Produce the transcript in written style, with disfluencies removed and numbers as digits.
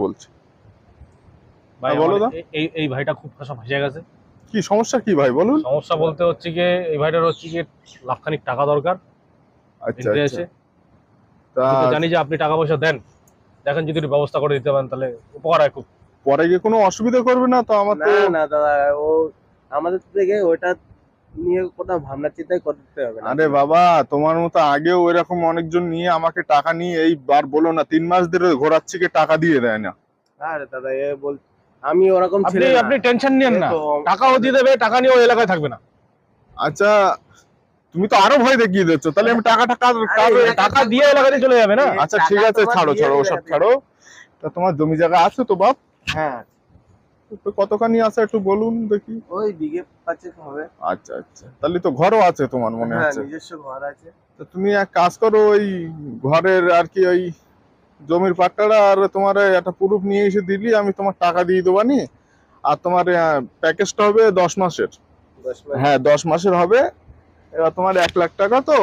বলছি। ভাই বলো তো, এই ভাইটা খুব ফেঁসে গেছে। কি সমস্যা কি ভাই বলুন। সমস্যা বলতে হচ্ছে গিয়ে এই ভাইটার হচ্ছে গিয়ে লাখখানিক টাকা দরকার আচ্ছা এনতে আচ্ছা। এসে। তা আমি তো জানি যে আপনি টাকা পয়সা দেন, দেখেন যদি একটু ব্যবস্থা করে দিতে পারেন তাহলে উপকার হয় খুব। পরে গিয়ে কোনো অসুবিধা করবে না তো? আমার না তো না দাদা, ও আমাদের থেকে ওইটা নিয়ে কোথাও ভাবনা চিন্তাই করতে হবে না। আরে বাবা, তোমার মতো আগেও এরকম অনেকজন নিয়ে আমাকে টাকা নিয়ে, এইবার বলো না 3 মাস ধরে ঘোরাচ্ছি, কে টাকা দিয়ে দেয় না। আরে দাদা এ বল, আমি ওরকম আপনি ছেলে না। আপনি টেনশন নিয়েন না, এ তো টাকাও দিয়ে দেবে, টাকা নিয়ে ওই এলাকায় থাকবে না। আচ্ছা, তুমি তো আরো ভয় দেখিয়ে দিচ্ছ, তাহলে আমি টাকাটা টাকা দিয়ে এলাকাতে চলে যাবে না। আচ্ছা ঠিক আছে, ছাড়ো ছাড়ো ওসব ছাড়ো। তা তোমার জমি জায়গা আছে তো বাপ? হ্যাঁ, তো কতখানি আছে একটু বলুন দেখি। ওই বিঘে 5 হবে। আচ্ছা আচ্ছা, তাহলে তো ঘরও আছে তোমার মনে হ্যাঁ, হচ্ছে। নিজস্ব ঘর আছে। তো তুমি এক কাজ করো, ওই ঘরের আর কি ওই জমির পাট্টাটা আর তোমার একটা প্রুফ নিয়ে এসে দিলি আমি তোমার টাকা দিয়ে দেবো নি। আর তোমার প্যাকেজটা হবে 10 মাসের। 10 মাস। হ্যাঁ 10 মাসের হবে। এবার তোমার 1 লাখ টাকা তো